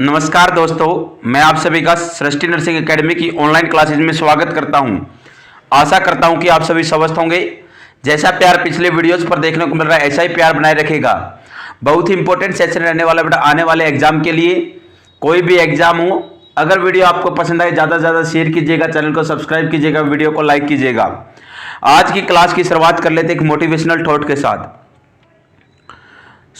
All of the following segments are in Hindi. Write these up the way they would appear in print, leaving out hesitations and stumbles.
नमस्कार दोस्तों, मैं आप सभी का सृष्टि नर्सिंग एकेडमी की ऑनलाइन क्लासेज में स्वागत करता हूं। आशा करता हूं कि आप सभी स्वस्थ होंगे। जैसा प्यार पिछले वीडियोस पर देखने को मिल रहा है, ऐसा ही प्यार बनाए रखेगा। बहुत ही इंपॉर्टेंट सेशन रहने वाला बेटा आने वाले एग्जाम के लिए। कोई भी एग्जाम हो, अगर वीडियो आपको पसंद आए ज़्यादा से ज़्यादा शेयर कीजिएगा, चैनल को सब्सक्राइब कीजिएगा, वीडियो को लाइक कीजिएगा। आज की क्लास की शुरुआत कर लेते एक मोटिवेशनल थॉट के साथ।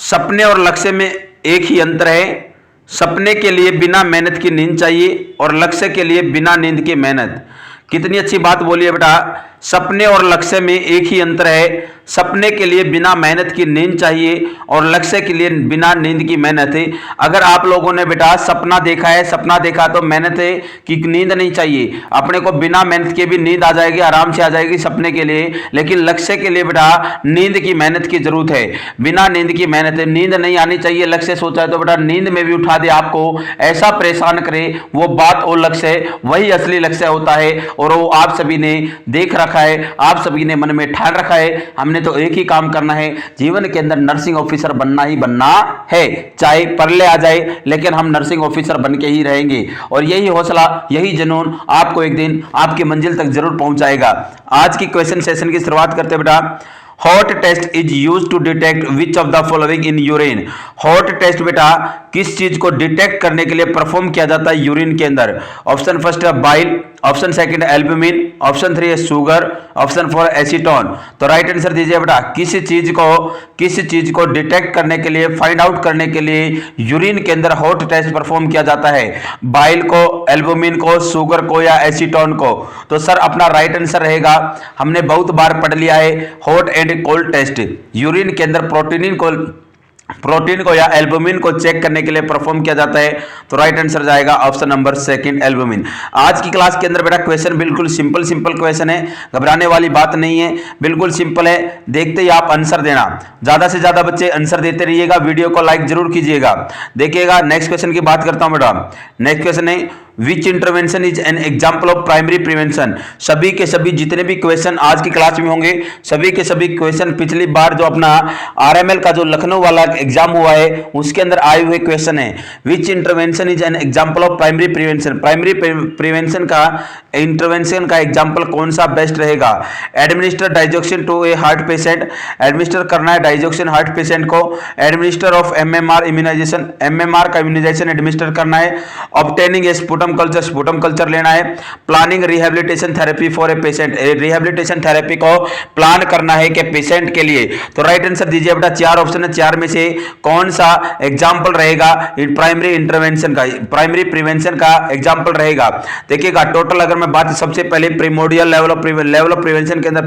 सपने और लक्ष्य में एक ही अंतर है। सपने के लिए बिना मेहनत की नींद चाहिए और लक्ष्य के लिए बिना नींद की मेहनत। कितनी अच्छी बात बोली है बेटा। सपने और लक्ष्य में एक ही अंतर है। सपने के लिए बिना मेहनत की नींद चाहिए और लक्ष्य के लिए बिना नींद की मेहनत है। अगर आप लोगों ने बेटा सपना देखा है, सपना देखा तो मेहनत है कि नींद नहीं चाहिए। अपने को बिना मेहनत के भी नींद आ जाएगी, आराम से आ जाएगी सपने के लिए, लेकिन लक्ष्य के लिए बेटा नींद की मेहनत की जरूरत है। बिना नींद की मेहनत है, नींद नहीं आनी चाहिए। लक्ष्य सोचा है तो बेटा नींद में भी उठा दे, आपको ऐसा परेशान करे वो बात और लक्ष्य, वही असली लक्ष्य होता है। और वो आप सभी ने देख रखा है, आप सभी ने मन में ठान रखा है। हमने तो एक ही काम करना है, जीवन के अंदर नर्सिंग ऑफिसर बनना ही बनना है। चाहे परले आ जाए, लेकिन हम नर्सिंग ऑफिसर बन के ही रहेंगे। और यही हौसला, यही जुनून आपको एक दिन आपकी मंजिल तक जरूर पहुंचाएगा। आज की क्वेश्चन सेशन की शुरुआत करते हैं बेटा। Hot test is use to detect which of the following in urine. Hot test बेटा किस चीज को डिटेक्ट करने के लिए परफॉर्म किया जाता है यूरिन के अंदर? ऑप्शन फर्स्ट है bile, option second albumin, option 3 है शुगर, ऑप्शन 4 एसीटोन। तो राइट आंसर दीजिए बेटा। किस चीज को डिटेक्ट करने के लिए, फाइंड आउट करने के लिए यूरिन के अंदर हॉट टेस्ट परफॉर्म किया जाता है? बाइल को, एल्बुमिन को, शुगर को या एसीटोन को? तो सर अपना राइट आंसर रहेगा, हमने बहुत बार पढ़ लिया है, hot and cold test. Urine के अंदर प्रोटीन को या एल्बुमिन को चेक करने के लिए परफॉर्म किया जाता है। तो राइट आंसर जाएगा ऑप्शन नंबर सेकंड, एल्बुमिन। आज की क्लास के अंदर बेटा क्वेश्चन बिल्कुल सिंपल क्वेश्चन है, घबराने वाली बात नहीं है, बिल्कुल सिंपल है। देखते ही आप आंसर देना, ज्यादा से ज्यादा बच्चे आंसर देते रहिएगा, वीडियो को लाइक जरूर कीजिएगा। देखिएगा नेक्स्ट क्वेश्चन की बात करता हूं बेटा। नेक्स्ट क्वेश्चन है which intervention is an example of primary prevention. सभी के सभी जितने भी क्वेश्चन आज की क्लास में होंगे, सभी के सभी क्वेश्चन पिछली बार जो अपना आरएमएल का जो लखनऊ वाला एग्जाम हुआ है उसके अंदर आए हुए क्वेश्चन है। Which intervention is an example of primary prevention. Primary prevention का इंटरवेंशन का एग्जाम्पल कौन सा बेस्ट रहेगा? Administer digoxin to a heart patient, administer करना है डाइजोक्सिन हार्ट पेशेंट को। Administer of MMR immunization, MMR का इम्यूनाइजेशन एडमिनिस्टर करना है। ऑब्टेनिंग ए स्पुटम कल्चर लेना है। Planning rehabilitation therapy for a patient, rehabilitation therapy को प्लान करना है कि पेशेंट के लिए। तो राइट आंसर दीजिए बेटा। 4 ऑप्शन है, 4 में से कौन सा एग्जाम्पल रहेगा प्राइमरी इंटरवेंशन का, प्राइमरी प्रिवेंशन का एग्जाम्पल रहेगा? देखिएगा टोटल अगर मैं बात सबसे पहले प्रीमोडियल लेवल ऑफ प्रिवेंशन के अंदर,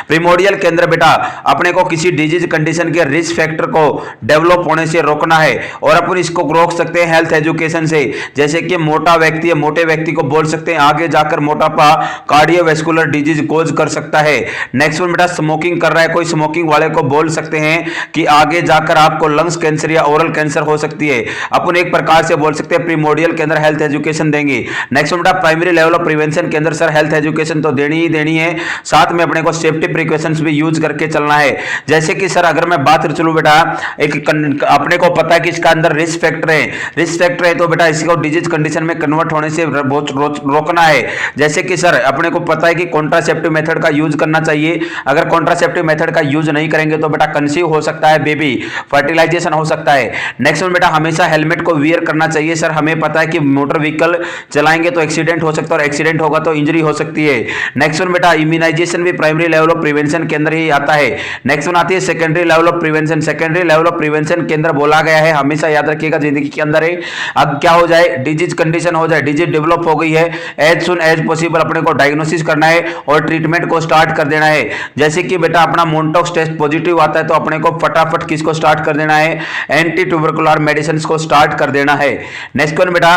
प्रीमोडियल के अंदर बेटा अपने को किसी डिजीज कंडीशन के रिस्क फैक्टर को डेवलप होने से रोकना है और अपन इसको रोक सकते हैं हेल्थ एजुकेशन से। जैसे कि मोटा व्यक्ति है, मोटे व्यक्ति को बोल सकते हैं आगे जाकर मोटापा कार्डियोवैस्कुलर डिजीज कोज कर सकता है। नेक्स्ट वन बेटा स्मोकिंग कर रहा है कोई, स्मोकिंग वाले को बोल सकते हैं कि आगे जाकर आपको लंग्स कैंसर या ओरल कैंसर हो सकती है। अपन एक प्रकार से बोल सकते हैं प्रीमोडियल के अंदर हेल्थ एजुकेशन देंगे। नेक्स्ट वन बेटा प्राइमरी लेवल ऑफ प्रिवेंशन के अंदर सर हेल्थ एजुकेशन तो देनी ही देनी है, साथ में अपने को सेफ्टी प्रिकॉशंस भी यूज करके चलना है। जैसे कि सर अगर मैं बात चलूं बेटा, एक अपने को पता है कि इसका अंदर रिस्क फैक्टर है तो बेटा इसको डिजीज कंडीशन में कन्वर्ट होने से रोकना है। जैसे कि सर अपने को पता है कि कॉन्ट्रासेप्टिव मेथड का यूज करना चाहिए, अगर कॉन्ट्रासेप्टिव मेथड का यूज नहीं करेंगे तो बेटा कंसीव हो सकता है बेबी, फर्टिलाइजेशन हो सकता है। नेक्स्ट में बेटा हमेशा हेलमेट को वियर करना चाहिए। सर हमें पता है कि मोटर व्हीकल चलाएंगे तो एक्सीडेंट हो सकता है और एक्सीडेंट होगा तो इंजरी हो सकती है। नेक्स्ट में बेटा इम्यूनाइजेशन भी प्राइमरी लेवल ऑफ प्रिवेंशन के अंदर ही आता है। नेक्स्ट में आती है secondary level of prevention. Secondary level of prevention के अंदर बोला गया है, हमेशा याद रखिएगा जिंदगी के अंदर है, अब क्या हो जाए डिजीज कंडीशन हो जाए, डिजीज डेवलप हो गई है, एज सुन एज पॉसिबल अपने को डायग्नोसिस करना है और ट्रीटमेंट को स्टार्ट कर देना है। जैसे कि बेटा अपना मोन्टॉक्स टेस्ट पॉजिटिव आता है तो अपने को फटाफट किसको स्टार्ट कर देना है? एंटी ट्यूबरकुलर मेडिसिन को स्टार्ट कर देना है। नेक्स्ट वन बेटा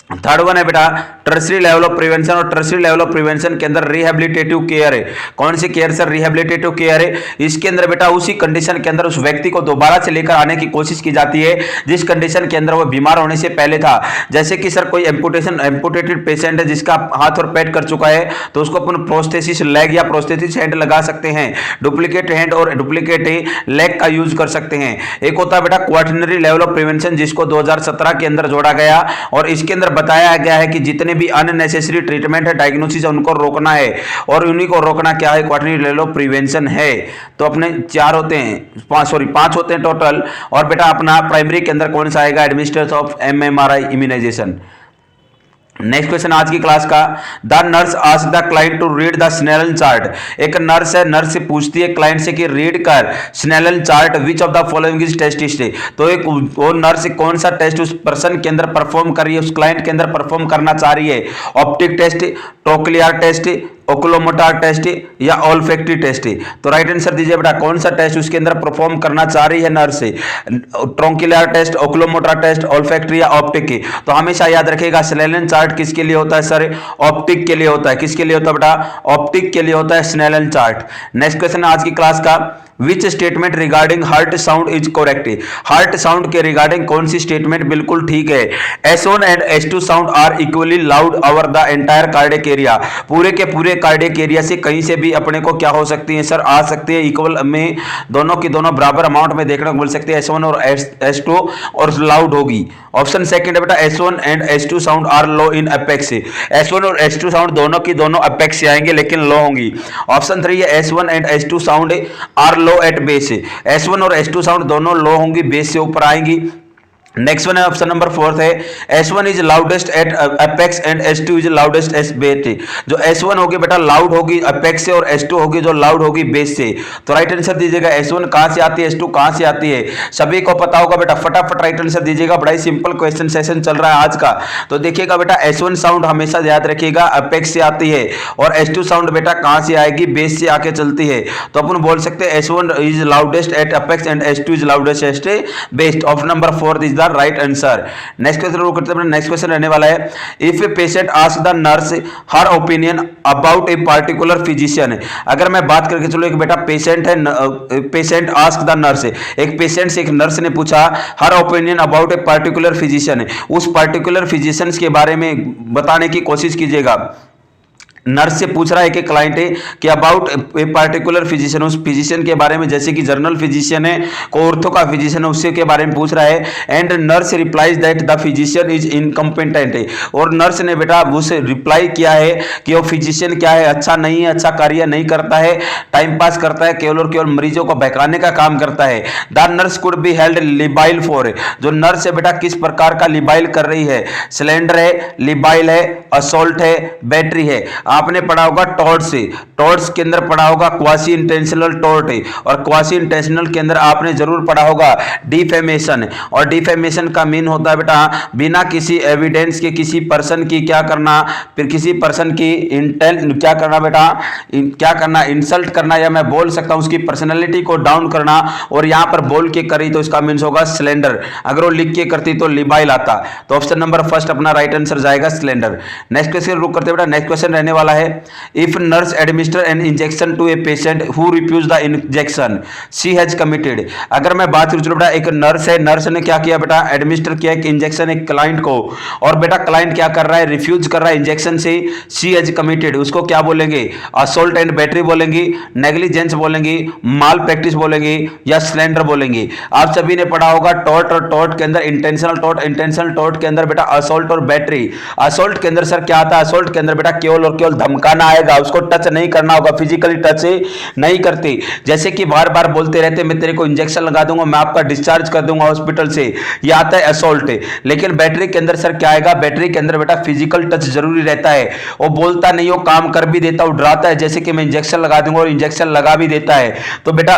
थर्ड वन है बेटा टर्सरी लेवल ऑफ प्रिवेंशन, और टर्सरी लेवल ऑफ प्रिवेंशन के अंदर रिहेबिलिटेटिव केयर है। कौन सी केयर सर? रिहेबिलिटेटिव केयर है। इसके अंदर बेटा उसी कंडीशन के अंदर उस व्यक्ति को दोबारा से लेकर आने की कोशिश की जाती है जिस कंडीशन के अंदर वो बीमार होने से पहले था। जैसे कि सर कोई एम्पुटेटेड पेशेंट है जिसका हाथ और पैर कर चुका है, तो उसको अपन प्रोस्थेसिस लेग या प्रोस्थेसिस हैंड लगा सकते हैं, डुप्लीकेट हैंड और डुप्लीकेट लेग का यूज कर सकते हैं। एक होता है बेटा क्वाटरनरी लेवल ऑफ प्रिवेंशन, जिसको 2017 के अंदर जोड़ा गया, और इसके अंदर बताया गया है कि जितने भी अननेसेसरी ट्रीटमेंट है, डायग्नोसिस है, उनको रोकना है, और उन्हीं को रोकना क्या है? क्वाटरनरी लेवल ऑफ प्रिवेंशन है। तो अपने 4 होते हैं, 5 होते हैं टोटल। और बेटा अपना प्राइमरी के अंदर कौन सा आएगा? Administration of MMRI immunization. Next question आज की क्लास का, the nurse ask the client to read the Snellen chart. एक नर्स है, नर्स से पूछती है क्लाइंट से कि रीड कर Snellen chart, which of the following is test. तो एक वो नर्स कौन सा टेस्ट उस पर्सन के अंदर परफॉर्म कर रही है, उस क्लाइंट के अंदर परफॉर्म करना चाह रही है? ऑप्टिक टेस्ट, टोक्लियर टेस्ट, ओक्लोमोटार टेस्ट या ऑल्फैक्टरी टेस्ट। तो राइट आंसर दीजिए बेटा, कौन सा टेस्ट उसके अंदर परफॉर्म करना चाह रही है नर्स से? ट्रोंकुलर टेस्ट, ओक्लोमोटार टेस्ट, ऑल्फैक्टरी या ऑप्टिक। तो हमेशा याद रखिएगा स्नेलन चार्ट किसके लिए होता है सर? ऑप्टिक के लिए होता है। किसके लिए होता है बेटा? ऑप्टिक के लिए होता है स्नेलन चार्ट। नेक्स्ट क्वेश्चन आज की क्लास का, which statement regarding heart sound is correct. Heart sound के रिगार्डिंग कौन सी स्टेटमेंट बिल्कुल ठीक है? S1 and S2 sound are equally loud over the entire cardiac area. पूरे के पूरे कार्डियक एरिया से कहीं से भी अपने को क्या हो सकती है सर? आ सकती है इक्वल में, दोनों की दोनों बराबर अमाउंट में देखने को मिल सकती है, S1 और S2, और लाउड होगी। ऑप्शन सेकंड है बेटा, S1 and S2 sound are low in apex. S1 और S2 साउंड दोनों की दोनों अपेक्स से आएंगे लेकिन लो होंगी। ऑप्शन 3 है S1 and S2 sound are low at base. S1 और S2 साउंड दोनों लो होंगी, बेस से ऊपर आएंगी। नेक्स्ट वन है ऑप्शन नंबर 4 है, S1 is loudest at apex and S2 is loudest at base. जो S1 होगी बेटा लाउड होगी अपेक्स से, और S2 होगी जो लाउड होगी बेस से। तो राइट आंसर दीजिएगा, S1 कहां से आती है, S2 कहां से आती है? सभी को पता होगा बेटा, फटाफट राइट आंसर दीजिएगा। बड़ा ही सिंपल क्वेश्चन सेशन चल रहा है आज का। तो देखिएगा बेटा, S1 साउंड हमेशा याद रखिएगा अपेक्स से आती है, और S2 साउंड बेटा कहां से आएगी? बेस से आके चलती है। तो अपन बोल सकते हैं S1 is loudest at apex and S2 is loudest at base. Option number 4 is the right answer. Next question करते हैं। नेक्स्ट क्वेश्चन रहने वाला है, if a patient ask the nurse her opinion about a particular physician. अगर मैं बात करके चलो, एक बेटा पेशेंट है, पेशेंट आस्क द नर्स, एक पेशेंट से एक नर्स ने पूछा her opinion about a particular physician, उस पार्टिकुलर फिजिशियन के बारे में बताने की कोशिश कीजिएगा। नर्स से पूछ रहा है कि क्लाइंट है कि अबाउट ए पार्टिकुलर फिजिशियन, उस फिजिशियन के बारे में, जैसे कि जनरल फिजिशियन है, को ऑर्थो का फिजिशियन है, उससे के बारे में पूछ रहा है। And nurse replies that the physician is incompetent है, और नर्स ने बेटा उसे रिप्लाई किया है कि वो फिजिशियन क्या है? अच्छा नहीं है, अच्छा कार्य नहीं करता है, टाइम पास करता है, केवल और केवल मरीजों को बहकाने का काम करता है। The nurse could be held लिबाइल for, जो नर्स है बेटा किस प्रकार का लिबाइल कर रही है? सिलेंडर है, लिबाइल है, असोल्ट है, बैटरी है। आपने पढ़ा होगा टॉर्ट्स से, टॉर्ट्स के अंदर पढ़ा होगा क्वासी इंटेंशनल टॉर्ट है, और क्वासी इंटेंशनल के अंदर आपने जरूर पढ़ा होगा डिफेमेशन। और डिफेमेशन का मीन होता है बेटा बिना किसी एविडेंस के किसी पर्सन की क्या करना, फिर किसी पर्सन की क्या करना बेटा, क्या करना? इंसल्ट करना, या मैं बोल सकता हूं उसकी पर्सनैलिटी को डाउन करना। और यहां पर बोल के करी तो इसका मीन्स होगा सिलेंडर, अगर वो लिख के करती तो लिबाइल आता। तो ऑप्शन नंबर फर्स्ट अपना राइट आंसर जाएगा सिलेंडर। नेक्स्ट क्वेश्चन रुक करते बेटा, नेक्स्ट क्वेश्चन रहने वाला है, if nurse administer an injection to a patient who refuse the injection she has committed. अगर मैं बात करूं बेटा, एक नर्स है, नर्स ने क्या किया बेटा? एडमिनिस्टर किया एक इंजेक्शन एक क्लाइंट को, और बेटा क्लाइंट क्या कर रहा है? रिफ्यूज कर रहा है इंजेक्शन से। शी हैज कमिटेड, उसको क्या बोलेंगे? असोल्ट एंड बैटरी बोलेंगी, नेग्लिजेंस बोलेंगी, माल प्रैक्टिस बोलेंगी, या स्लेंडर बोलेंगी। आप सभी ने पढ़ा होगा टॉर्ट, और टॉर्ट के अंदर इंटेंशनल टॉर्ट, इंटेंशनल टॉर्ट के अंदर बेटा असोल्ट और बैटरी। असोल्ट के अंदर सर क्या आता है? असोल्ट के अंदर बेटा केवल और केवल धमकाना आएगा, उसको टच नहीं करना होगा, फिजिकली टच नहीं करती। जैसे कि बार बार बोलते रहते मैं तेरे को इंजेक्शन लगा दूंगा, मैं आपका डिस्चार्ज कर दूंगा हॉस्पिटल से, ये आता है असोल्ट। लेकिन बैटरी के अंदर सर क्या आएगा? बैटरी के अंदर बेटा फिजिकल टच जरूरी रहता है, वो बोलता नहीं, वो काम कर भी देता, वो डराता है, जैसे कि मैं इंजेक्शन लगा दूंगा, और इंजेक्शन लगा भी देता है। तो बेटा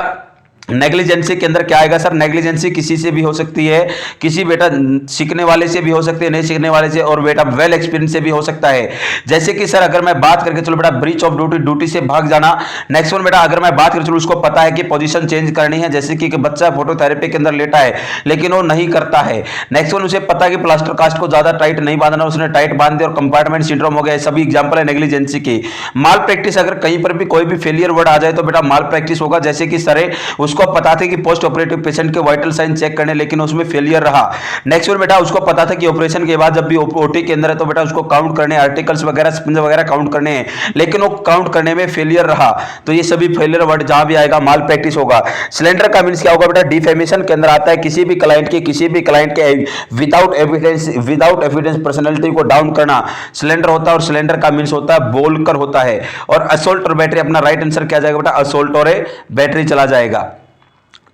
नेग्लिजेंसी के अंदर क्या आएगा सर, नेग्लिजेंसी किसी से भी हो सकती है, किसी बेटा सीखने वाले से भी हो सकती है, नहीं सीखने वाले से, और बेटा वेल एक्सपीरियंस से भी हो सकता है। जैसे कि सर अगर मैं बात करके चलो बेटा ब्रीच ऑफ ड्यूटी, ड्यूटी से भाग जाना। नेक्स्ट वन बेटा अगर मैं बात करूं चलो उसको पता है कि पोजीशन चेंज करनी है, जैसे कि बच्चा फोटोथेरेपी के अंदर लेटा है लेकिन वो नहीं करता है। नेक्स्ट वन उसे पता है कि प्लास्टर कास्ट को ज्यादा टाइट नहीं बांधना, उसने टाइट बांध दिया और कंपार्टमेंट सिंड्रोम हो गया। सभी एग्जांपल है नेग्लिजेंसी के। माल प्रैक्टिस, अगर कहीं पर भी कोई भी फेलियर वर्ड आ जाए तो बेटा माल प्रैक्टिस होगा। जैसे कि सर उसको पता था कि पोस्ट ऑपरेटिव पेशेंट के वाइटल साइन चेक करने लेकिन उसमें फेलियर रहा। नेक्स्ट वन बेटा उसको पता था कि ऑपरेशन के बाद जब भी ओटी के अंदर है तो बेटा उसको काउंट करने, आर्टिकल्स वगैरह स्पंज वगैरह काउंट करने हैं लेकिन वो काउंट करने में फेलियर रहा। तो ये सभी फेलियर वर्ड जहां भी आएगा माल प्रैक्टिस होगा। सिलेंडर का मींस क्या होगा बेटा, डिफेमेशन के अंदर आता है, किसी भी क्लाइंट के विदाउट एविडेंस पर्सनैलिटी को डाउन करना सिलेंडर होता है। और सिलेंडर का मींस होता है बोलकर होता है। और असोल्ट और बैटरी, अपना राइट आंसर क्या जाएगा बेटा, असोल्ट और बैटरी चला जाएगा।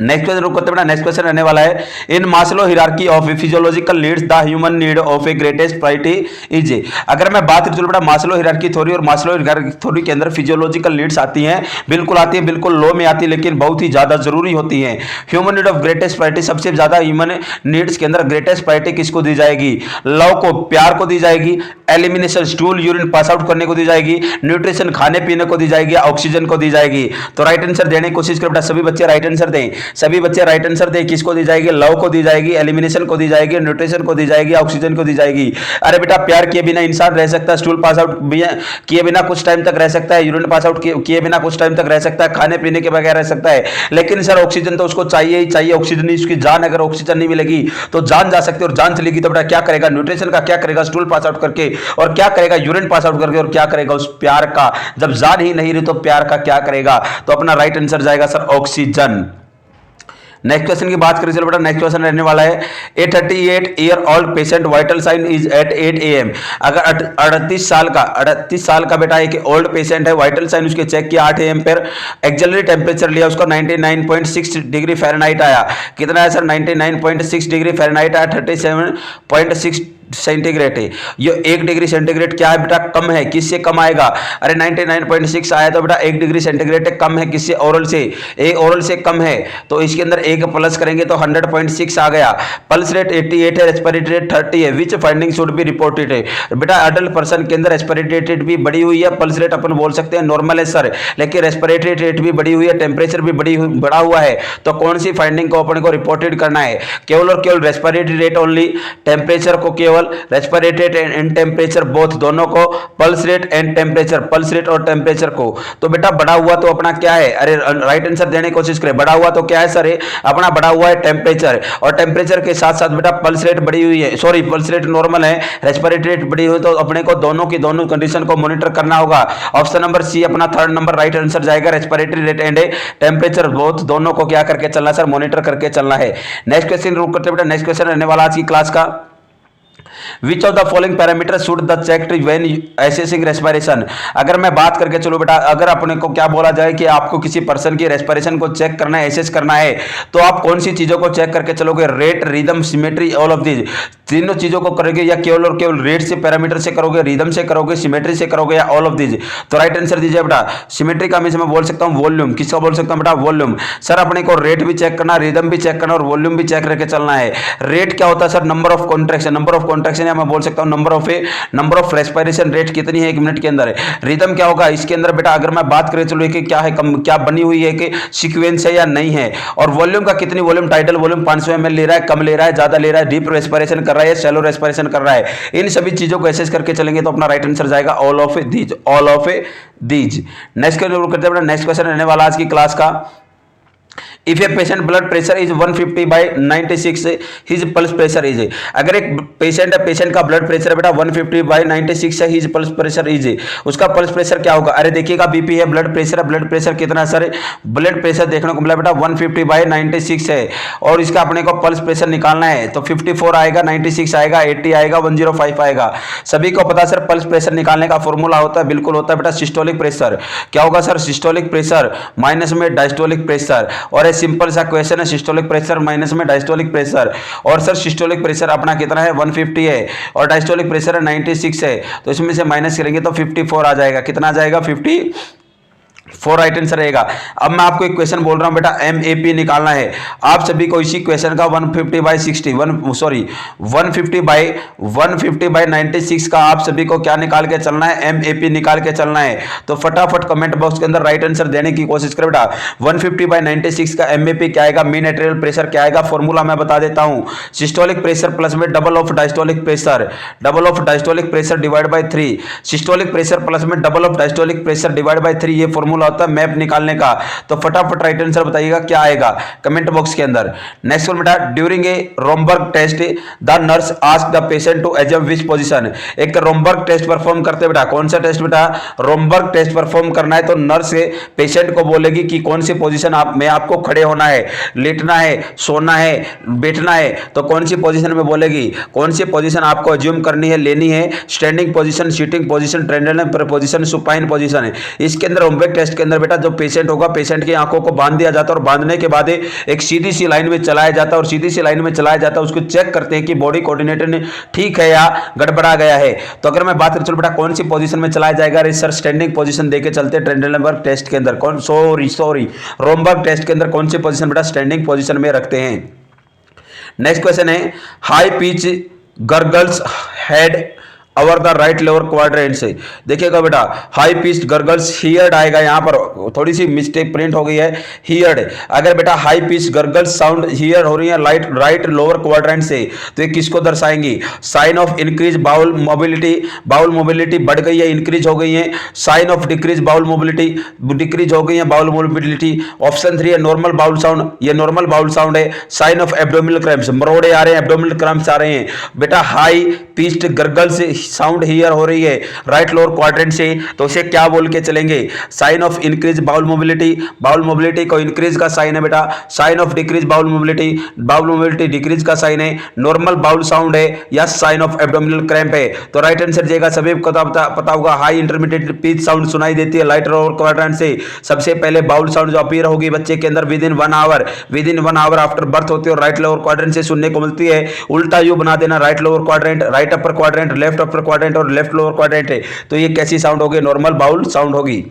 नेक्स्ट क्वेश्चन रुक करते बेटा, नेक्स्ट क्वेश्चन रहने वाला है, in Maslow hierarchy of physiological needs the human need of a greatest priority is. अगर मैं बात करूं बेटा मास्लो हियरार्की थ्योरी, और मास्लो हियरार्की थ्योरी के अंदर फिजियोलॉजिकल नीड्स आती हैं, बिल्कुल आती है, बिल्कुल लो में आती है लेकिन बहुत ही ज्यादा जरूरी होती है। Human need of greatest priority, सबसे ज्यादा ह्यूमन नीड्स के अंदर ग्रेटेस्ट प्रायोरिटी किसको दी जाएगी, लव को, प्यार को दी जाएगी, elimination stool urine pass out करने को दी जाएगी, न्यूट्रिशन खाने पीने को दी जाएगी, ऑक्सीजन को दी जाएगी। तो राइट आंसर देने की कोशिश करें बेटा, सभी बच्चे राइट आंसर दें, सभी बच्चे राइट आंसर दें। किसको दी जाएगी, लव को दी जाएगी, एलिमिनेशन को दी जाएगी, न्यूट्रिशन को दी जाएगी, ऑक्सीजन को दी जाएगी। अरे बेटा प्यार किए बिना इंसान रह सकता है, स्टूल पास आउट किए बिना कुछ टाइम तक रह सकता है, यूरिन पास आउट किए बिना कुछ टाइम तक रह सकता है, खाने पीने के बगैर रह सकता है, लेकिन सर ऑक्सीजन तो उसको चाहिए ही चाहिए, ऑक्सीजन ही उसकी जान। अगर ऑक्सीजन नहीं मिलेगी तो जान जा सकती है, और जान चलेगी तो बेटा क्या करेगा, न्यूट्रिशन का क्या करेगा, स्टूल पास आउट करके, और क्या करेगा, यूरिन पास आउट करके, और क्या करेगा उस प्यार का। जब जान ही नहीं रही तो प्यार का क्या करेगा। तो अपना राइट आंसर जाएगा सर ऑक्सीजन। नेक्स्ट क्वेश्चन की बात करें चलो बेटा, नेक्स्ट क्वेश्चन रहने वाला है, a 38 year old patient vital sign is at 8 AM। अगर 38 साल का बेटा एक ओल्ड पेशेंट है, वाइटल साइन उसके चेक किया 8 AM पर, एक्सिलरी टेम्परेचर लिया उसका 99.6 डिग्री फ़ारेनहाइट आया। कितना है सर, 99.6 डिग्री फ़ारेनहाइट आया, 37.6 सेंटीग्रेड है। ये 1 डिग्री सेंटीग्रेड क्या है बेटा, कम है, किससे कम आएगा, अरे 99.6 आया तो बेटा 1 डिग्री सेंटीग्रेड कम है किससे, ओरल से, ओरल से कम है। तो इसके अंदर एक प्लस करेंगे तो 100.6 आ गया। पल्स रेट 88 है, रेस्पिरेटरी रेट 30 है, which finding should be reported है। बेटा अडल्ट पर्सन के अंदर रेस्पिरेटरी रेट भी बढ़ी हुई है, पल्स रेट अपन बोल सकते हैं नॉर्मल है सर, लेकिन रेस्पिरेटरी रेट भी बढ़ी हुई है, टेम्परेचर भी बढ़ा हुआ है। तो कौन सी फाइंडिंग को अपन को रिपोर्टेड करना है, केवल और केवल रेस्पिरेटरी रेट ओनली, टेम्परेचर को केवल, respiratory rate and temperature both दोनों को, pulse rate and temperature, pulse rate और टेम्परेचर को। तो बेटा बढ़ा हुआ तो अपना क्या है, अरे राइट आंसर देने की कोशिश करें, बढ़ा हुआ तो क्या है सर, अपना बढ़ा हुआ है टेम्परेचर, और टेम्परेचर के साथ साथ बेटा पल्स रेट बढ़ी हुई है, सॉरी पल्स रेट नॉर्मल है, रेस्पिरेटरी रेट बढ़ी हुई, तो अपने को दोनों की दोनों कंडीशन को मॉनिटर करना होगा। ऑप्शन नंबर सी अपना थर्ड नंबर राइट आंसर जाएगा, respiratory rate and temperature both दोनों को क्या करके चलना सर, मॉनिटर करके चलना है। नेक्स्ट क्वेश्चन रुक करते बेटा, नेक्स्ट क्वेश्चन रहने वाला आज की क्लास का, Which of the following parameters should the checked when assessing respiration। अगर मैं बात करके चलो बेटा, अगर अपने को क्या बोला जाए कि आपको किसी पर्सन की रेस्पिरेशन को चेक करना है, एसेस करना है, तो आप कौन सी चीजों को चेक करके चलोगे, rate, rhythm, symmetry, all of these, तीनों चीजों को करोगे, या केवल और केवल रेट से पैरामीटर से करोगे, रिदम से करोगे, सिमेट्री से करोगे, या ऑल ऑफ दीज। तो राइट आंसर दीजिए बेटा, सिमेट्री का मैं बोल सकता हूँ वॉल्यूम, किसका बोल सकता हूँ बेटा, वॉल्यूम। सर अपने को रेट भी चेक करना, रिदम भी चेक करना, और वॉल्यूम भी चेक करके चलना है। रेट क्या होता है sir, number of contraction, number of contraction, या मैं बोल सकता हूं नंबर ऑफ रेस्पिरेशन रेट कितनी है 1 मिनट के अंदर। रिदम क्या होगा इसके अंदर बेटा, अगर मैं बात करें चलो कि क्या है, क्या बनी हुई है कि सीक्वेंस है या नहीं है। और वॉल्यूम का कितनी वॉल्यूम, टाइडल वॉल्यूम 500 ml ले रहा है, कम ले रहा है, ज्यादा ले रहा है, डीप रेस्पिरेशन कर रहा है, शैलो रेस्पिरेशन कर रहा है। इन सभी चीजों को एसेस करके चलेंगे तो अपना राइट आंसर जाएगा all of these, all of these. Next question, next question रहने वाला आज की क्लास का, If a patient blood pressure is 150/96, his pulse pressure is। अगर एक पेशेंट है, पेशेंट का ब्लड प्रेशर बेटा 150/96 है, his pulse pressure is, उसका पल्स प्रेशर क्या होगा। अरे देखिएगा बीपी है, ब्लड प्रेशर कितना सर, ब्लड प्रेशर देखने को मिला बेटा 150/96 है, और इसका अपने को पल्स प्रेशर निकालना है तो 54 आएगा, 96 आएगा, 80 आएगा, 105 आएगा। सभी को पता सर पल्स प्रेशर निकालने का फॉर्मूला होता है, बिल्कुल होता है बेटा सिस्टोलिक प्रेशर। क्या होगा सर, सिस्टोलिक प्रेशर माइनस में डायस्टोलिक प्रेशर, और सिंपल सा क्वेश्चन है, सिस्टोलिक प्रेशर माइनस में डायस्टोलिक प्रेशर। और सर सिस्टोलिक प्रेशर अपना कितना है 150 है, और डायस्टोलिक प्रेशर है 96 है, तो इसमें से माइनस करेंगे तो 54 आ जाएगा। कितना आ जाएगा 54 4 राइट आंसर रहेगा। अब मैं आपको एक क्वेश्चन बोल रहा हूं बेटा, MAP निकालना है। आप सभी को इसी क्वेश्चन का 150 बाई 96 का आप सभी को क्या निकाल के चलना है, MAP निकाल के चलना है। तो फटाफट कमेंट बॉक्स के अंदर राइट आंसर देने की कोशिश करें बेटा। 150 बाई 96 का MAP क्या आएगा, मीन एर्टिरियल प्रेशर क्या आएगा, फॉर्मूला मैं बता देता हूं। सिस्टोलिक प्रेशर प्लस में double of diastolic pressure divide by 3। Systolic pressure plus में double of diastolic pressure divide by 3, ये फॉर्मूला होता है मैप निकालने का। तो फटाफट राइट आंसर बताइएगा क्या आएगा कमेंट बॉक्स के अंदर। नेक्स्ट वन बेटा, during a Romberg test the nurse ask the patient to assume which position. एक रोमबर्ग टेस्ट परफॉर्म करते बेटा, कौन सा टेस्ट बेटा, रोमबर्ग टेस्ट परफॉर्म करना है। तो नर्स पेशेंट को बोलेगी कि कौन सी पोजीशन में आपको खड़े होना है, लेटना है, सोना है, बैठना है। तो कौन सी पोजीशन में बोलेगी, कौन सी पोजीशन आपको एज्यूम करनी है, लेनी है, स्टैंडिंग पोजीशन, सीटिंग पोजीशन, ट्रेंडल पोजीशन, सुपाइन पोजीशन है। इसके अंदर रोमबर्ग टेस्ट के अंदर बेटा जो पेशेंट होगा, पेशेंट की आंखों को बांध दिया जाता है और बांधने के बाद एक सीधी सी लाइन में चलाया जाता है और सीधी सी लाइन में चलाया जाता है। उसको चेक करते हैं कि बॉडी कोऑर्डिनेटर ने ठीक है या गड़बड़ा गया है। तो अगर मैं बात करूं बेटा कौन सी पोजीशन में चलाया जाएगा, सर स्टैंडिंग पोजीशन देके चलते हैं ट्रेंडलबर्ग टेस्ट के अंदर। कौन सॉरी रोमबर्ग टेस्ट के अंदर कौन सी पोजीशन बेटा, स्टैंडिंग पोजीशन में रखते हैं। नेक्स्ट क्वेश्चन है, high pitch gurgles heard over the right lower quadrant से। देखिएगा बेटा, हाई पिच्ड गर्गल्स हियर्ड आएगा, यहां पर थोड़ी सी मिस्टेक प्रिंट हो गई है, हियर्ड। अगर बेटा high pitched gurgles sound hear हो रही है राइट लोअर क्वाड्रेंट से, तो ये किसको दर्शाएंगी, sign of increase bowel mobility बढ़ गई है, इंक्रीज हो गई है। Sign of decrease bowel mobility, decrease हो गई है बाउल मोबिलिटी। ऑप्शन 3 है नॉर्मल बाउल साउंड, ये नॉर्मल बाउल साउंड है। साइन ऑफ एब्डोमिनल क्रैम्प्स, मरोड़े आ रहे हैं, एब्डोमिनल क्रैम्प्स आ रहे हैं। बेटा high pitched gurgles sound hear हो रही है राइट लोअर क्वाड्रेंट से, तो उसे क्या बोल के चलेंगे, sign of increase bowel mobility को इंक्रीज का साइन है बेटा। Sign of decrease bowel mobility decrease का साइन है। नॉर्मल बाउल साउंड है या साइन ऑफ एब्डोमिनल क्रैम्प है। तो राइट आंसर जाएगा, सभी को पता होगा, हाई इंटरमीडिएट पिच साउंड सुनाई देती है राइट लोअर क्वाड्रेंट से। सबसे पहले बाउल साउंड जो अपीयर होगी बच्चे के अंदर with in one hour after birth होती है और राइट लोअर क्वाड्रेंट से सुनने को मिलती है। उल्टा यू बना देना, right lower quadrant, right upper quadrant, left upper quadrant और लेफ्ट लोअर क्वाड्रेंट है। तो ये कैसी साउंड होगी, नॉर्मल बाउल साउंड होगी।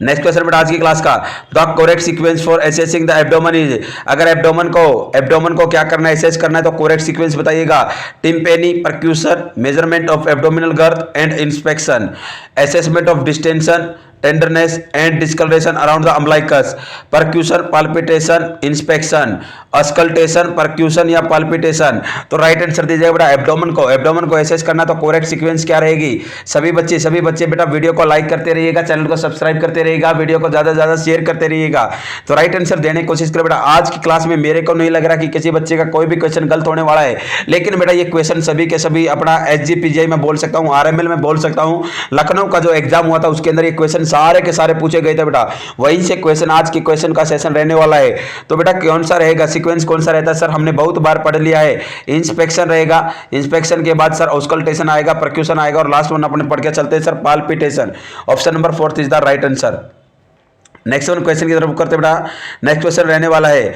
नेक्स्ट क्वेश्चन बेटा आज की क्लास का, the correct sequence for assessing the abdomen is. अगर एब्डोमेन को क्या करना है, एसेस करना है, तो करेक्ट सीक्वेंस बताइएगा। Tympany, percussion, measurement of abdominal girth and inspection, assessment of distension, tenderness and discoloration around the umbilicus, percussion, palpitation, inspection, auscultation, percussion या पाल्पिटेशन। तो राइट आंसर दीजिएगा बेटा एब्डोमेन को एसेस करना, तो करेक्ट सीक्वेंस क्या रहेगी। सभी बच्चे बेटा वीडियो को लाइक करते रहिएगा, चैनल को सब्सक्राइब करते रहिएगा, वीडियो को ज्यादा से ज्यादा शेयर करते रहिएगा। तो राइट आंसर देने की कोशिश करें बेटा। आज की क्लास में मेरे को नहीं लग रहा कि किसी बच्चे का कोई भी क्वेश्चन गलत होने वाला है, लेकिन बेटा ये क्वेश्चन सभी के सभी अपना SGPGI में बोल सकता हूँ, RML में बोल सकता हूँ। लखनऊ का जो एग्जाम हुआ था उसके अंदर ये क्वेश्चन सारे के सारे पूछे गए थे बेटा, वहीं से क्वेश्चन आज की क्वेश्चन का सेशन रहने वाला है। तो बेटा कौन सा रहेगा, सीक्वेंस कौन सा रहता है, सर हमने बहुत बार पढ़ लिया है। इंस्पेक्शन रहेगा, इंस्पेक्शन के बाद सर ऑस्कल्टेशन आएगा, परक्यूशन आएगा और लास्ट वन अपने पढ़ के चलते हैं sir palpitation. Option number 4 is the right answer. Next one question की तरफ करते बेटा। नेक्स्ट क्वेश्चन रहने वाला है,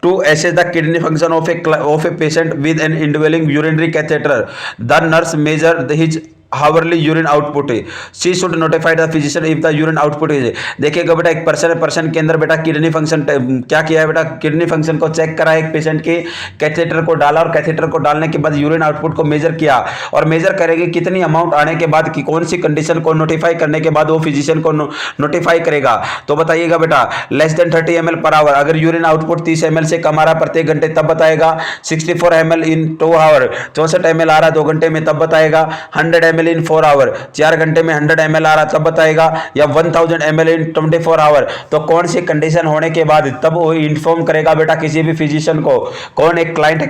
to assess the kidney function of a patient with an indwelling urinary catheter, the nurse measure his hourly urine output है। She should notify the physician if the urine output is. देखिएगा बेटा एक पर्सन के अंदर बेटा किडनी फंक्शन क्या किया है बेटा, किडनी फंक्शन को चेक करा एक पेशेंट के, कैथेटर को डाला और कैथेटर को डालने के बाद यूरिन आउटपुट को मेजर किया और मेजर करेगी कितनी अमाउंट आने के बाद कि कौन सी कंडीशन को नोटिफाई करने के बाद वो फिजिशियन को नोटिफाई करेगा। तो बताइएगा बेटा less than 30 ml per hour, अगर यूरिन आउटपुट 30 ml से कम आ रहा प्रत्येक घंटे तब बताएगा। 64 ml इन 2 आवर, 64 ml आ रहा 2 घंटे में तब बताएगा। 100 ml इन 4 आवर, 4 घंटे में 100 ml आ रहा तब बताएगा, या 1000 ml इन 24 आवर। तो कौन सी कंडीशन होने के बाद तब वो इन्फॉर्म करेगा बेटा किसी भी फिजिशियन को। कौन एक क्लाइंट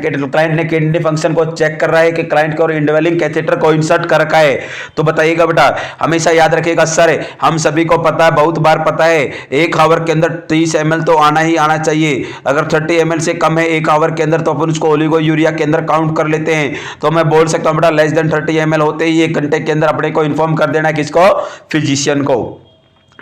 ने किडनी फंक्शन को चेक कर रहा है कि क्लाइंट को इंडवेलिंग कैथेटर को इंसर्ट कर रखा है। तो बताइएगा बेटा, हमेशा याद रखिएगा सर, हम सभी को पता है, बहुत बार पता है, 1 आवर के अंदर 30 ml तो आना ही आना चाहिए। अगर 30 ml से कम है 1 आवर के अंदर तो अपन उसको ओलिगो यूरिया के अंदर काउंट कर लेते हैं। तो मैं बोल सकता हूं बेटा लेस देन 30 ml होते ही 1 घंटे के अंदर अपने को इन्फॉर्म कर देना किसको, फिजिशियन को।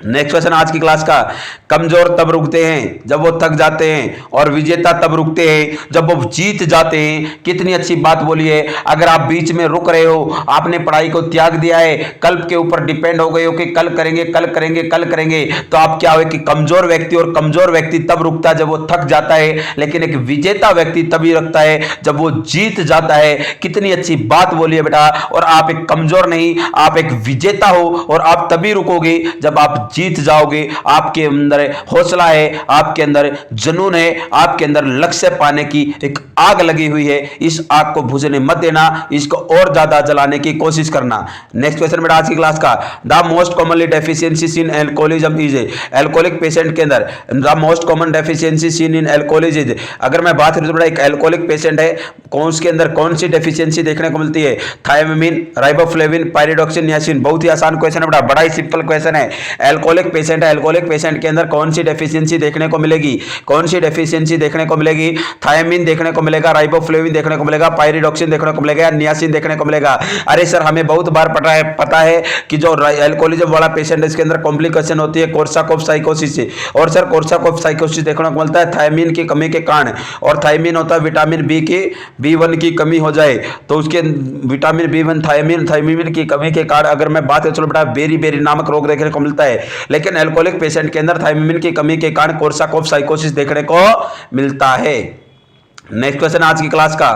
नेक्स्ट क्वेश्चन आज की क्लास का, कमजोर तब रुकते हैं जब वो थक जाते हैं और विजेता तब रुकते हैं जब वो जीत जाते हैं। कितनी अच्छी बात बोली है। अगर आप बीच में रुक रहे हो, आपने पढ़ाई को त्याग दिया है, कल के ऊपर डिपेंड हो गए हो कि कल करेंगे कल करेंगे कल करेंगे, तो आप क्या हो कि कमजोर व्यक्ति, और कमजोर व्यक्ति तब रुकता है जब वो थक जाता है, लेकिन एक विजेता व्यक्ति तभी रुकता है जब वो जीत जाता है। कितनी अच्छी बात बोली है बेटा। और आप एक कमजोर नहीं, आप एक विजेता हो, और आप तभी रुकोगे जब आप जीत जाओगे। आपके अंदर हौसला है, आपके अंदर जुनून है, आपके अंदर लक्ष्य पाने की एक आग लगी हुई है। इस आग को बुझने मत देना, इसको और ज्यादा जलाने की कोशिश करना। नेक्स्ट क्वेश्चन बेटा आज की क्लास का, the most commonly deficiency seen alcoholism is, alcoholic patient के अंदर the most common deficiency seen in alcoholism is. अगर मैं बात करूं तो बेटा एक एल्कोहलिक पेशेंट है, कौन के अंदर कौन सी डेफिशिएंसी देखने को मिलती है? Thiamine, riboflavin, pyridoxine, niacin. बहुत ही आसान क्वेश्चन है बेटा, बड़ा ही सिंपल क्वेश्चन है। एल्कोहलिक पेशेंट है, एल्कोहलिक पेशेंट के अंदर कौन सी डेफिशिएंसी देखने को मिलेगी? कौन सी डेफिशिएंसी देखने को मिलेगी? थायमिन देखने को मिलेगा, राइबोफ्लेविन देखने को मिलेगा, पायरिडॉक्सिन देखने को मिलेगा, नियासिन देखने को मिलेगा। अरे सर हमें बहुत बार पता है कि जो एल्कोहलिज्म वाला पेशेंट है इसके अंदर कॉम्प्लिकेशन होती है कोर्साकॉफ साइकोसिस से, और सर कोर्साकॉफ साइकोसिस देखने को मिलता है थायमिन की कमी के कारण, और थायमिन होता है विटामिन बी की B1 की कमी हो जाए तो उसके विटामिन B1 थायमिन की कमी के कारण अगर मैं बात करूं चलो बेटा बेरी नामक रोग देखने को मिलता है। लेकिन एल्कोहलिक पेशेंट के अंदर थायमिन की कमी के कारण कोर्साकॉफ साइकोसिस देखने को मिलता है। नेक्स्ट क्वेश्चन आज की क्लास का,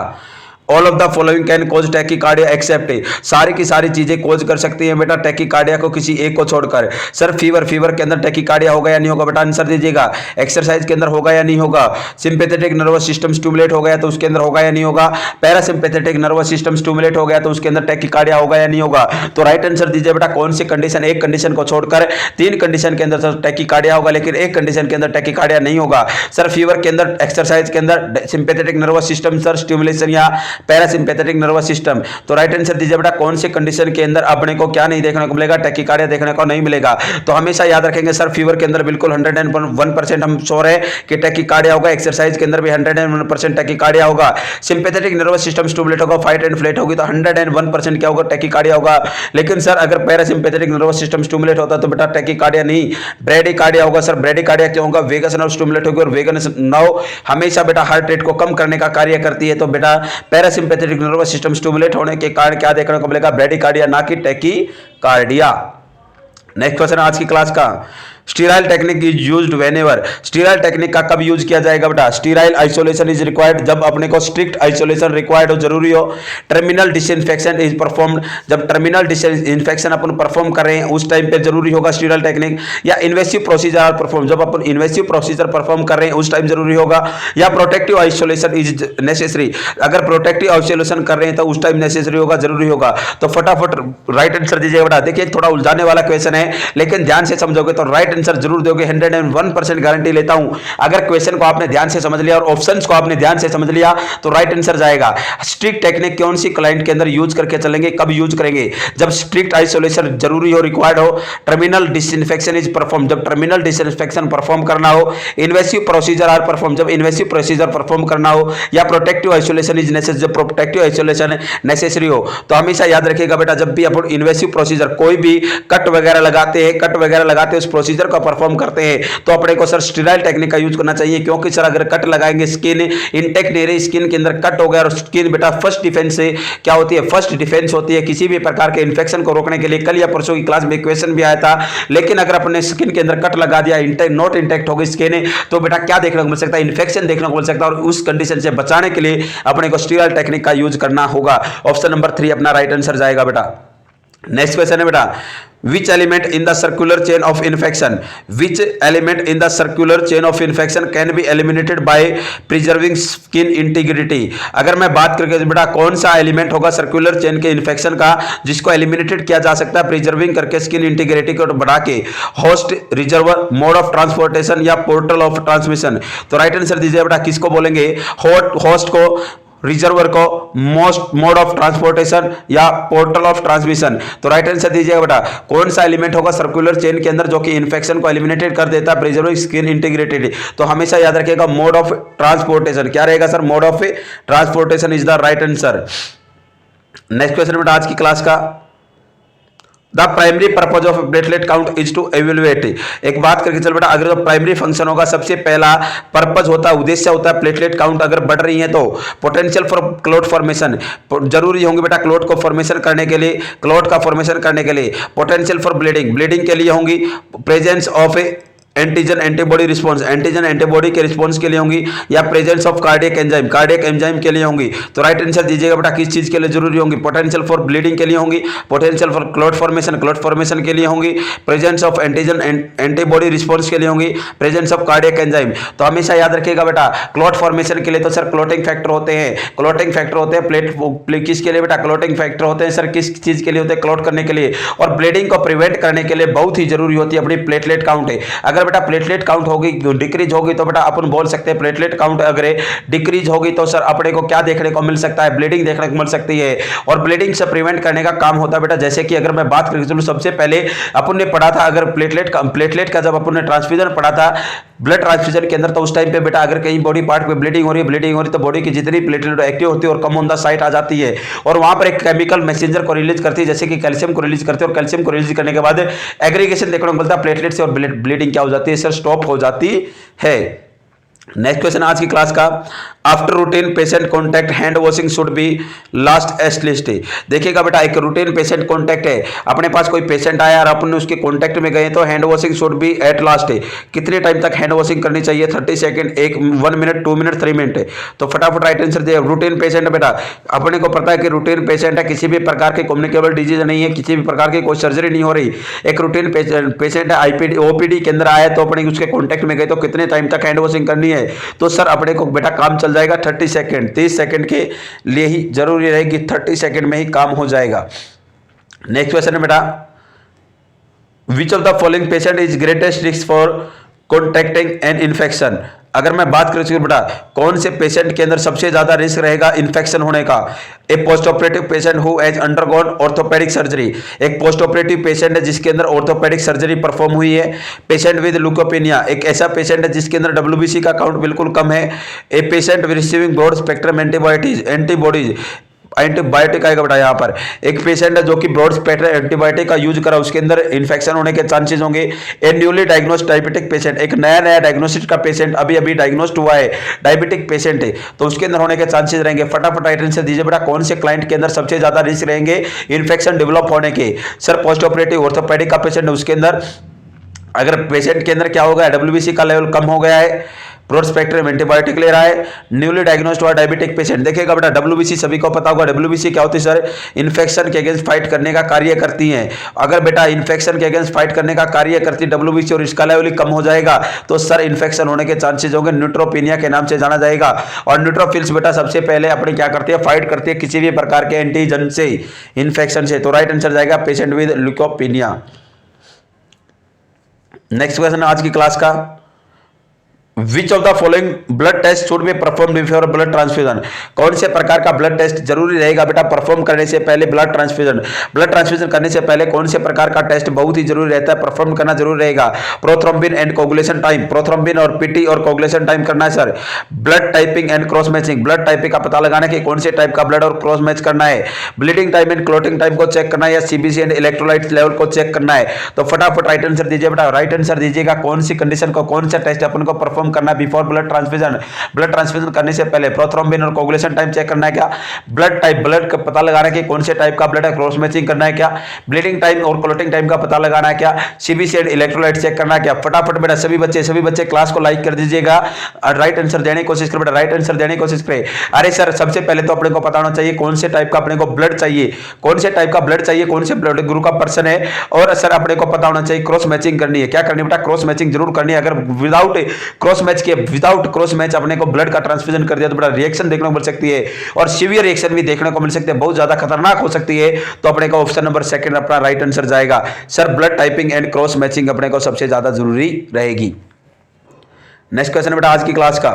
all of the following can cause tachycardia except, सारी की सारी चीजें कोज कर सकती हैं बेटा टैकीकार्डिया को किसी एक को छोड़कर। सर फीवर के अंदर टैकीकार्डिया होगा या नहीं होगा? बेटा आंसर दीजिएगा। एक्सरसाइज के अंदर होगा या नहीं होगा? सिंपैथेटिक नर्वस सिस्टम स्टिमुलेट हो गया तो उसके अंदर होगा या नहीं होगा? पैरासिम्पैथेटिक नर्वस सिस्टम स्टिमुलेट हो गया तो उसके अंदर टैकीकार्डिया होगा या नहीं होगा? तो राइट आंसर दीजिए बेटा कौन सी कंडीशन, एक कंडीशन को छोड़कर 3 कंडीशन के अंदर सर टैकीकार्डिया होगा, लेकिन एक कंडीशन के अंदर टैकीकार्डिया नहीं होगा। सर फीवर के अंदर, एक्सरसाइज के अंदर sympathetic nervous system sir stimulation या पैरासिम्पैथेटिक नर्वस सिस्टम। तो राइट आंसर दीजिए बेटा कौन से कंडीशन के अंदर अपने को क्या नहीं देखने को मिलेगा? टैकीकार्डिया देखने को नहीं मिलेगा। तो हमेशा याद रखेंगे सर फीवर के अंदर बिल्कुल 101% हम श्योर है कि टैकीकार्डिया होगा। एक्सरसाइज के अंदर भी 101% टैकीकार्डिया होगा। सिंपैथेटिक नर्वस सिस्टम स्टिमुलेट होगा, फाइट एंड फ्लाइट होगी तो 101% क्या होगा? टैकीकार्डिया होगा। लेकिन सर अगर पैरासिम्पैथेटिक नर्वस सिस्टम स्टिमुलेट होता तो बेटा टैकीकार्डिया नहीं ब्रेडिकार्डिया होगा। सर ब्रेडिकार्डिया क्यों होगा? वेगस नर्व स्टिमुलेट होगी और वेगस नर्व हमेशा बेटा हार्ट रेट को कम करने का कार्य करती है। तो बेटा पैरासिम्पैथेटिक नर्वस सिस्टम स्टिमुलेट होने के कारण क्या देखने को मिलेगा? ब्रेडिकार्डिया, ना कि टैकीकार्डिया। नेक्स्ट क्वेश्चन आज की क्लास का, sterile technique is used whenever, sterile technique का कब यूज किया जाएगा बेटा? स्टीराइल आइसोलेशन इज रिक्वायर्ड, जब अपने को स्ट्रिक्ट आइसोलेशन रिक्वायर्ड हो, जरूरी हो। टर्मिनल डिसइंफेक्शन इज परफॉर्म्ड, जब टर्मिनल डिसइंफेक्शन अपन परफॉर्म कर रहे हैं उस टाइम पे जरूरी होगा स्टीराइल टेक्निक। या इन्वेसिव प्रोसीजर आर परफॉर्म, जब अपन इन्वेसिव प्रोसीजर परफॉर्म कर रहे हैं उस टाइम जरूरी होगा। या प्रोटेक्टिव आइसोलेशन इज नेसेसरी, अगर प्रोटेक्टिव आइसोलेशन कर रहे हैं तो उस टाइम नेसेसरी होगा, जरूरी होगा। तो फटाफट राइट आंसर दीजिएगा बेटा। देखिए थोड़ा उलझाने वाला क्वेश्चन है लेकिन ध्यान से समझोगे तो राइट आंसर जरूर दोगे, 101% गारंटी लेता हूं। अगर क्वेश्चन को आपने ध्यान से समझ लिया और ऑप्शंस को आपने ध्यान से समझ लिया तो राइट आंसर जाएगा। स्ट्रिक्ट टेक्निक कौन सी क्लाइंट के अंदर यूज करके चलेंगे? कब यूज करेंगे? जब स्ट्रिक्ट आइसोलेशन जरूरी हो, रिक्वायर्ड हो। टर्मिनल डिसइंफेक्शन इज परफॉर्म, जब टर्मिनल डिसइंफेक्शन परफॉर्म करना हो। इन्वेसिव प्रोसीजर आर परफॉर्म, जब इन्वेसिव प्रोसीजर परफॉर्म करना हो। या प्रोटेक्टिव आइसोलेशन इज नेसेसरी, जब प्रोटेक्टिव आइसोलेशन नेसेसरी हो। तो हमेशा याद रखिएगा बेटा जब भी अपन इन्वेसिव प्रोसीजर कोई भी कट वगैरह लगाते हैं उस प्रोसीजर को परफॉर्म करते हैं तो अपने को सर स्टीराइल टेक्निक का यूज करना चाहिए। क्योंकि सर अगर कट लगाएंगे, स्किन इंटेक्ट नहीं रही, स्किन के अंदर कट हो गया और स्किन बेटा फर्स्ट डिफेंस से क्या होती है? फर्स्ट डिफेंस होती है किसी भी प्रकार के इंफेक्शन को रोकने के लिए। कल या परसों की क्लास में क्वेश्चन भी आया था। लेकिन अगर अपने स्किन के अंदर कट लगा दिया, नॉट इंटेक्ट हो गई स्किन, तो बेटा क्या देखने को मिल सकता है? इन्फेक्शन देखने को मिल सकता है। और उस कंडीशन से बचाने के लिए अपने को स्टीराइल टेक्निक का यूज करना होगा। ऑप्शन नंबर 3 अपना राइट आंसर जाएगा बेटा। नेक्स्ट क्वेश्चन है बेटा, which element in the circular chain of infection, which element in the circular chain of infection can be eliminated by preserving skin integrity? अगर मैं बात करके बेटा कौन सा एलिमेंट होगा सर्कुलर चेन के इन्फेक्शन का जिसको एलिमिनेटेड किया जा सकता है प्रिजर्विंग करके स्किन इंटीग्रिटी को बढ़ा के? Host, reservoir, mode of transportation या पोर्टल ऑफ ट्रांसमिशन? तो राइट आंसर दीजिए बेटा किसको बोलेंगे? होस्ट को, रिजर्वर को, मोड ऑफ ट्रांसपोर्टेशन या पोर्टल ऑफ ट्रांसमिशन? तो राइट आंसर दीजिएगा बेटा कौन सा एलिमेंट होगा सर्कुलर चेन के अंदर जो कि इन्फेक्शन को एलिमिनेटेड कर देता है, प्रिजर्विंग स्किन इंटीग्रिटी? तो हमेशा याद रखिएगा मोड ऑफ ट्रांसपोर्टेशन। क्या रहेगा sir? Mode of transportation is the right answer. Next question बेटा आज की क्लास का, the primary purpose of platelet count is to evaluate. एक बात करके चल बेटा, अगर जो प्राइमरी फंक्शन होगा, सबसे पहला पर्पज होता है, उद्देश्य होता है प्लेटलेट काउंट अगर बढ़ रही है तो पोटेंशियल फॉर क्लोट फॉर्मेशन, जरूरी होंगे बेटा क्लोट को फॉर्मेशन करने के लिए, क्लोट का फॉर्मेशन करने के लिए, पोटेंशियल फॉर ब्लीडिंग, ब्लीडिंग के लिए होंगी, presence of antigen antibody response, antigen antibody के रिस्पांस के लिए होंगी, या presence of cardiac enzyme, cardiac enzyme के लिए होंगी। तो राइट आंसर दीजिएगा बेटा, किस चीज के लिए जरूरी होंगी, पोटेंशियल फॉर ब्लीडिंग के लिए होंगी, पोटेंशियल फॉर क्लोट फॉर्मेशन के लिए होंगी, presence of antigen antibody response के लिए होंगी, प्रेजेंस ऑफ कार्डियक एंजाइम। तो हमेशा याद रखिएगा बेटा, क्लोट फॉर्मेशन के लिए तो सर क्लोटिंग फैक्टर होते हैं, क्लोटिंग फैक्टर होते हैं प्लेट किसके लिए बेटा, क्लोटिंग फैक्टर होते हैं सर किस चीज के लिए होते हैं, क्लोट करने के लिए। और ब्लीडिंग को प्रिवेंट करने के लिए बहुत ही जरूरी होती है अपनी प्लेटलेट काउंट है। अगर बेटा प्लेटलेट काउंट होगी, डिक्रीज होगी, तो बेटा अपन बोल सकते हैं प्लेटलेट काउंट अगर डिक्रीज होगी तो सर अपने को क्या देखने को मिल सकता है, ब्लीडिंग देखने को मिल सकती है। और ब्लीडिंग से प्रिवेंट करने का काम होता है बेटा, जैसे कि अगर मैं बात करूं, सबसे पहले अपन ने पढ़ा था, अगर प्लेटलेट का जब अपन ने ट्रांसफ्यूजन पढ़ा था ब्लड ट्रांसफ्यूजन के अंदर, तो उस टाइम पे बेटा अगर कहीं बॉडी पार्ट पे ब्लीडिंग हो रही है तो बॉडी की जितनी प्लेटलेट एक्टिव होती है और कम ऑन द साइट आ जाती है, और वहां पर एक केमिकल मैसेंजर को रिलीज करती है, जैसे कि कैल्शियम को रिलीज करती है, और कैल्शियम को रिलीज करने के बाद एग्रीगेशन देखने को मिलता है प्लेटलेट से, और ब्लीडिंग क्या हो जाती है सर, स्टॉप हो जाती है। नेक्स्ट क्वेश्चन आज की क्लास का, after routine patient contact hand washing should be last at least. देखिएगा बेटा, एक रूटीन पेशेंट कॉन्टैक्ट है, अपने पास कोई पेशेंट आया और अपन उसके कॉन्टैक्ट में गए, तो hand washing should be at last. कितने टाइम तक हैंड वॉशिंग करनी चाहिए, 30 सेकंड, 1 मिनट, 2 मिनट, 3 मिनट। तो फटाफट राइट आंसर दिए। रूटीन पेशेंट है बेटा, अपने को पता है कि रूटीन पेशेंट है, किसी भी प्रकार के कम्युनिकेबल डिजीज नहीं है, किसी भी प्रकार की कोई सर्जरी नहीं हो रही, एक रूटीन पेशेंट है, आईपीडी ओपीडी के अंदर आया, तो अपने उसके कॉन्टैक्ट में गए, तो कितने टाइम तक हैंड वॉशिंग करनी है, तो सर अपने को बेटा काम चल जाएगा 30 सेकंड, 30 सेकंड के लिए ही जरूरी रहेगी, 30 सेकंड में ही काम हो जाएगा। नेक्स्ट क्वेश्चन है बेटा, विच of the following patient is greatest risk for contracting an infection. अगर मैं बात करूं बेटा, कौन से पेशेंट के अंदर सबसे ज्यादा रिस्क रहेगा इन्फेक्शन होने का, a post operative patient who has undergone orthopaedic surgery, एक पोस्ट ऑपरेटिव पेशेंट है जिसके अंदर ऑर्थोपेडिक सर्जरी परफॉर्म हुई है, पेशेंट विद ल्यूकोपेनिया, एक ऐसा पेशेंट है जिसके अंदर WBC का काउंट बिल्कुल कम है, a patient receiving broad spectrum antibodies antibiotic आएगा बेटा, यहाँ पर एक पेशेंट है जो कि ब्रॉड स्पेक्ट्रम एंटीबायोटिक का यूज करा, उसके अंदर इन्फेक्शन होने के चांसेस होंगे। A newly diagnosed diabetic patient, एक नया डायग्नोसिस का पेशेंट अभी डायग्नोस्ड हुआ है, डायबिटिक पेशेंट है, तो उसके अंदर होने के चांसेस रहेंगे। फटाफट राइट आंसर दीजिए बेटा, कौन से क्लाइंट के अंदर सबसे ज्यादा रिस्क रहेंगे इन्फेक्शन डेवलप होने के। सर पोस्ट ऑपरेटिव ऑर्थोपेडिक का पेशेंट है, उसके अंदर अगर पेशेंट के अंदर क्या हो गया, WBC का लेवल कम हो गया है, ब्रॉड स्पेक्ट्रम एंटीबायोटिक ले रहा है, न्यूली डायग्नोस्ड हुआ डायबिटिक पेशेंट। देखिएगा बेटा, WBC सभी को पता होगा, WBC क्या होती है सर, इन्फेक्शन के अगेंस्ट फाइट करने का कार्य करती हैं। अगर बेटा इन्फेक्शन के अगेंस्ट फाइट करने का कार्य करती WBC और इसका लेवल कम हो जाएगा, तो सर इन्फेक्शन होने के चांसेस होंगे, न्यूट्रोपेनिया के नाम से जाना जाएगा। और न्यूट्रोफिल्स बेटा सबसे पहले अपने क्या करती है, फाइट करती है किसी भी प्रकार के एंटीजन से, इन्फेक्शन से। तो राइट आंसर जाएगा patient with leukopenia. Next question आज की क्लास का, which of the following blood test should be perform before blood transfusion. कौन से प्रकार का ब्लड टेस्ट जरूरी रहेगा बेटा परफॉर्म करने से पहले ब्लड ट्रांसफ्यूजन करने से पहले कौन से प्रकार का टेस्ट बहुत ही जरूरी रहता है, परफॉर्म करना जरूरी रहेगा। Prothrombin and coagulation time, prothrombin और पीटी और कोगुलेशन टाइम करना है sir. Blood typing and cross matching, blood typing का पता लगाना कि कौन से टाइप का ब्लड और क्रॉस मैच करना है। Bleeding time and clotting time को चेक करना है, या CBC एंड इलेक्ट्रोलाइट लेवल को चेक करना है। तो फटाफट राइट आंसर दीजिए बेटा, राइट आंसर दीजिएगा कौन सी कंडीशन को, कौन सा टेस्ट अपन को परफॉर्म करना है बिफोर ब्लड ट्रांसफ्यूजन करने से पहले। प्रोथ्रोम्बिन और कोगुलेशन टाइम चेक करना है क्या, ब्लड टाइप, ब्लड का पता लगाना है कि कौन से टाइप का ब्लड है, क्रॉस मैचिंग करना है क्या, ब्लीडिंग टाइम और क्लोटिंग टाइम का पता लगाना है क्या, CBC एंड इलेक्ट्रोलाइट चेक करना है क्या। फटाफट बेटा सभी बच्चे क्लास को लाइक कर दीजिएगा और राइट आंसर देने की कोशिश करें बेटा, राइट आंसर देने की कोशिश करें। अरे सर सबसे पहले तो अपने को पता होना चाहिए कौन से टाइप का अपने को ब्लड चाहिए, कौन से टाइप का ब्लड चाहिए, कौन से ब्लड ग्रुप का पर्सन है, और सर अपने को पता होना चाहिए क्रॉस मैचिंग करनी है। क्या करनी है बेटा, क्रॉस मैचिंग जरूर करनी है। अगर विदाउट क्रॉस मैच अपने को ब्लड का ट्रांसफ्यूजन कर दिया तो बड़ा रिएक्शन देखने को मिल सकती है, और सीवियर रिएक्शन भी देखने को मिल सकती है, बहुत ज्यादा खतरनाक हो सकती है। तो अपने को ऑप्शन नंबर सेकंड अपना राइट आंसर जाएगा sir, blood typing and cross matching अपने को सबसे ज्यादा जरूरी रहेगी। नेक्स्ट क्वेश्चन बेटा आज की क्लास का,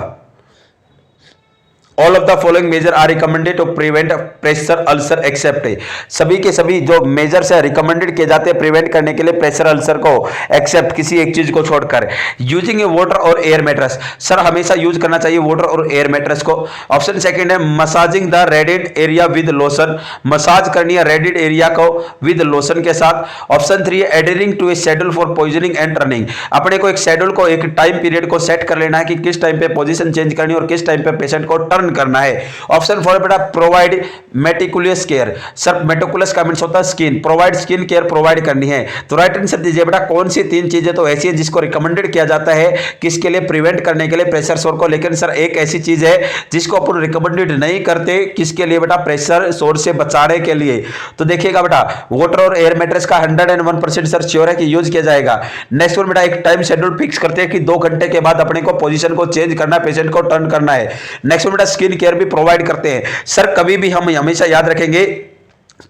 all of the following measure are recommended to prevent pressure ulcer except, सभी के सभी जो मेजर्स है रिकमेंडेड किए जाते हैं प्रिवेंट करने के लिए प्रेशर अल्सर को, एक्सेप्ट किसी एक चीज को छोड़कर। यूजिंग ए वाटर और एयर मैट्रेस, सर हमेशा यूज करना चाहिए वाटर और एयर मैट्रेस को। ऑप्शन सेकंड है massaging the reddened area with lotion, massage करनी है रेडेड एरिया को विद लोशन के साथ। ऑप्शन 3 है adhering to a schedule for positioning and turning, अपने को एक शेड्यूल को, एक टाइम पीरियड को सेट कर लेना है कि किस टाइम पे पोजीशन चेंज करनी है और किस टाइम पे पेशेंट को टर्न करना है। ऑप्शन 4 बेटा provide meticulous care, sir meticulous का मींस होता है skin, provide skin care provide करनी है। तो राइट आंसर दीजिए बेटा कौन सी 3 चीजें तो ऐसी है जिसको रिकमेंडेड किया जाता है किसके लिए, प्रिवेंट करने के लिए प्रेशर सोर को। लेकिन सर एक ऐसी चीज है जिसको अपन रिकमेंडेड नहीं करते, किसके लिए बेटा, प्रेशर सोर से बचाने के लिए। तो देखिएगा बेटा वाटर और एयर मैट्रेस का 101% सर श्योर है कि यूज किया जाएगा। नेक्स्ट वन बेटा एक टाइम शेड्यूल फिक्स करते हैं कि 2 घंटे के बाद अपने को पोजीशन को चेंज करना है, पेशेंट को टर्न करना है। नेक्स्ट वन बेटा स्किन केयर भी प्रोवाइड करते हैं। सर कभी भी हम हमेशा याद रखेंगे,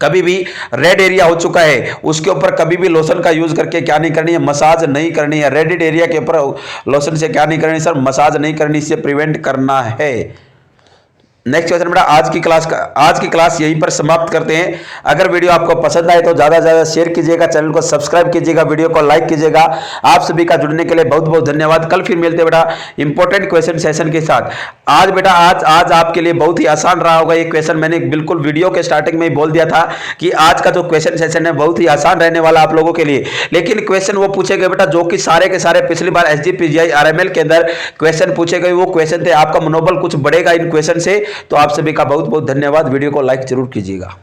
कभी भी रेड एरिया हो चुका है उसके ऊपर कभी भी लोशन का यूज करके क्या नहीं करनी है, मसाज नहीं करनी है। रेडेड एरिया के ऊपर लोशन से क्या नहीं करनी सर, मसाज नहीं करनी, इससे प्रिवेंट करना है। नेक्स्ट क्वेश्चन बेटा आज की क्लास यहीं पर समाप्त करते हैं। अगर वीडियो आपको पसंद आए तो ज्यादा से ज्यादा शेयर कीजिएगा, चैनल को सब्सक्राइब कीजिएगा, वीडियो को लाइक कीजिएगा। आप सभी का जुड़ने के लिए बहुत बहुत धन्यवाद। कल फिर मिलते हैं बेटा इंपॉर्टेंट क्वेश्चन सेशन के साथ। आज बेटा आज आपके लिए बहुत ही आसान रहा होगा ये क्वेश्चन, मैंने बिल्कुल वीडियो के स्टार्टिंग में ही बोल दिया था कि आज का जो क्वेश्चन सेशन है बहुत ही आसान रहने वाला आप लोगों के लिए। लेकिन क्वेश्चन वो पूछे गए बेटा जो कि सारे के सारे पिछली बार SGPGI RML के अंदर क्वेश्चन पूछे गए वो क्वेश्चन थे। आपका मनोबल कुछ बढ़ेगा इन क्वेश्चन से। तो आप सभी का बहुत बहुत धन्यवाद। वीडियो को लाइक जरूर कीजिएगा।